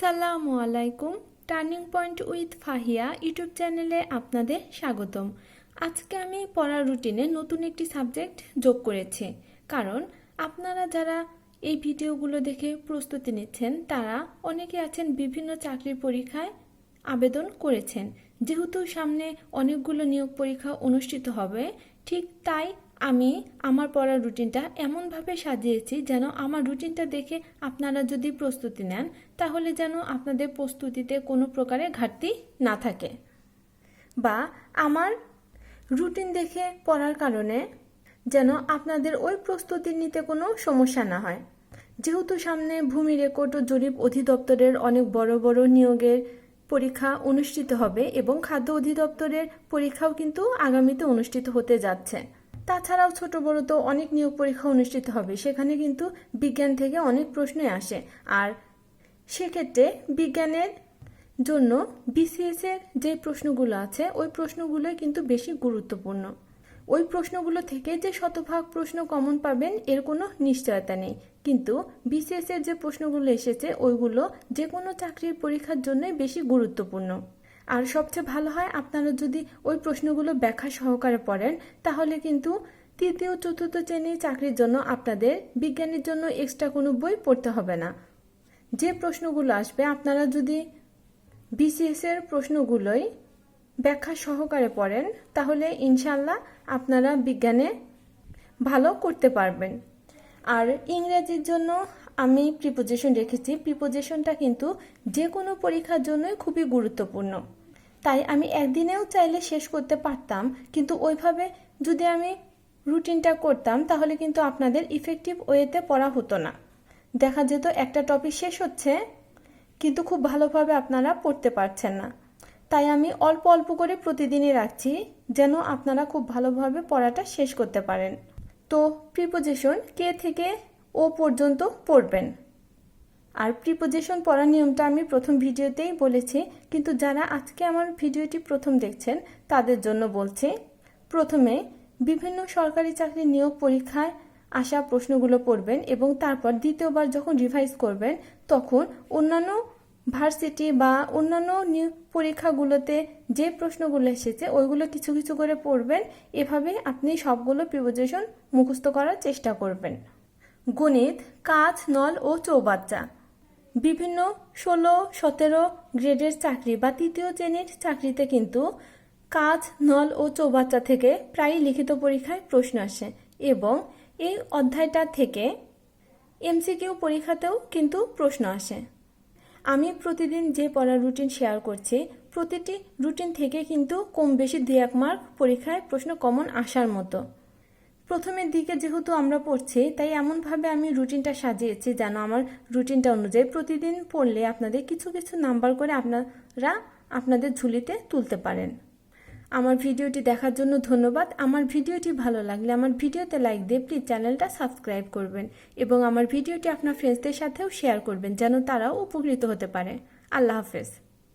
আসসালামু আলাইকুম। Turning point with Fahia YouTube চ্যানেলে আপনাদের স্বাগতম। আজকে আমি পড়ার রুটিনে নতুন একটি সাবজেক্ট যোগ করেছি, কারণ আপনারা যারা এই ভিডিওগুলো দেখে প্রস্তুতি নিচ্ছেন তারা অনেকে আছেন বিভিন্ন চাকরির পরীক্ষায় আবেদন করেছেন। যেহেতু সামনে অনেকগুলো নিয়োগ পরীক্ষা অনুষ্ঠিত হবে, ঠিক তাই আমি আমার পড়ার রুটিনটা এমনভাবে সাজিয়েছি যেন আমার রুটিনটা দেখে আপনারা যদি প্রস্তুতি নেন তাহলে যেন আপনাদের প্রস্তুতিতে কোনো প্রকারের ঘাটতি না থাকে, বা আমার রুটিন দেখে পড়ার কারণে যেন আপনাদের ওই প্রস্তুতি নিতে কোনো সমস্যা না হয়। যেহেতু সামনে ভূমি রেকর্ড ও জরিপ অধিদপ্তরের অনেক বড় বড় নিয়োগের পরীক্ষা অনুষ্ঠিত হবে এবং খাদ্য অধিদপ্তরের পরীক্ষাও কিন্তু আগামীতে অনুষ্ঠিত হতে যাচ্ছে। তাছাড়াও ছোট বড় তো অনেক নিয়োগ পরীক্ষা অনুষ্ঠিত হবে, সেখানে কিন্তু বিজ্ঞান থেকে অনেক প্রশ্নই আসে। আর সেক্ষেত্রে বিজ্ঞানের জন্য বিসিএস এর যে প্রশ্নগুলো আছে ওই প্রশ্নগুলোই কিন্তু বেশি গুরুত্বপূর্ণ। ওই প্রশ্নগুলো থেকে যে শতভাগ প্রশ্ন কমন পাবেন এর কোনো নিশ্চয়তা নেই, কিন্তু বিসিএস এর যে প্রশ্নগুলো এসেছে ওইগুলো যে কোনো চাকরির পরীক্ষার জন্যই বেশি গুরুত্বপূর্ণ। আর সবচেয়ে ভালো হয় আপনারা যদি ওই প্রশ্নগুলো ব্যাখ্যা সহকারে পড়েন, তাহলে কিন্তু তৃতীয় চতুর্থ শ্রেণীর চাকরির জন্য আপনাদের বিজ্ঞানের জন্য এক্সট্রা কোনো বই পড়তে হবে না। যে প্রশ্নগুলো আসবে আপনারা যদি বিসিএস এর প্রশ্নগুলোই ব্যাখ্যা সহকারে পড়েন তাহলে ইনশাল্লাহ আপনারা বিজ্ঞানে ভালো করতে পারবেন। আর ইংরেজির জন্য আমি প্রিপোজিশন রেখেছি। প্রিপোজিশনটা কিন্তু যে কোনো পরীক্ষার জন্যই খুবই গুরুত্বপূর্ণ, তাই আমি একদিনেও চাইলে শেষ করতে পারতাম, কিন্তু ওইভাবে যদি আমি রুটিনটা করতাম তাহলে কিন্তু আপনাদের ইফেক্টিভ ওয়েতে পড়া হতো না। দেখা যেত একটা টপিক শেষ হচ্ছে কিন্তু খুব ভালোভাবে আপনারা পড়তে পারছেন না। তাই আমি অল্প অল্প করে প্রতিদিনই রাখছি যেন আপনারা খুব ভালোভাবে পড়াটা শেষ করতে পারেন। তো প্রিপোজিশন কে থেকে ও পর্যন্ত পড়বেন। আর প্রিপোজিশন পড়ার নিয়মটা আমি প্রথম ভিডিওতেই বলেছি, কিন্তু যারা আজকে আমার ভিডিওটি প্রথম দেখছেন তাদের জন্য বলছি। প্রথমে বিভিন্ন সরকারি চাকরি নিয়োগ পরীক্ষায় আসা প্রশ্নগুলো পড়বেন এবং তারপর দ্বিতীয়বার যখন রিভাইজ করবেন তখন অন্যান্য ভার্সিটি বা অন্যান্য পরীক্ষাগুলোতে যে প্রশ্নগুলো এসেছে ওইগুলো কিছু কিছু করে পড়বেন। এভাবে আপনি সবগুলো প্রিপোজিশন মুখস্থ করার চেষ্টা করবেন। গণিত, কাজ, নল ও চৌবাচ্চা। বিভিন্ন 16-17 গ্রেডের চাকরি বা তৃতীয় শ্রেণীর চাকরিতে কিন্তু কাজ, নল ও চৌবাচ্চা থেকে প্রায়ই লিখিত পরীক্ষায় প্রশ্ন আসে এবং এই অধ্যায়টা থেকে এমসিকিউ পরীক্ষাতেও কিন্তু প্রশ্ন আসে। আমি প্রতিদিন যে পড়ার রুটিন শেয়ার করছি প্রতিটি রুটিন থেকে কিন্তু কম বেশি 2-1 মার্ক পরীক্ষায় প্রশ্ন কমন আসার মতো। প্রথমের দিকে যেহেতু আমরা পড়ছি তাই এমনভাবে আমি রুটিনটা সাজিয়েছি যেন আমার রুটিনটা অনুযায়ী প্রতিদিন পড়লে আপনাদের কিছু কিছু নাম্বার করে আপনারা আপনাদের ঝুলিতে তুলতে পারেন। আমার ভিডিওটি দেখার জন্য ধন্যবাদ। আমার ভিডিওটি ভালো লাগলে আমার ভিডিওতে লাইক দিয়ে প্লিজ চ্যানেলটা সাবস্ক্রাইব করবেন এবং আমার ভিডিওটি আপনার ফ্রেন্ডসদের সাথেও শেয়ার করবেন যেন তারাও উপকৃত হতে পারে। আল্লাহ হাফেজ।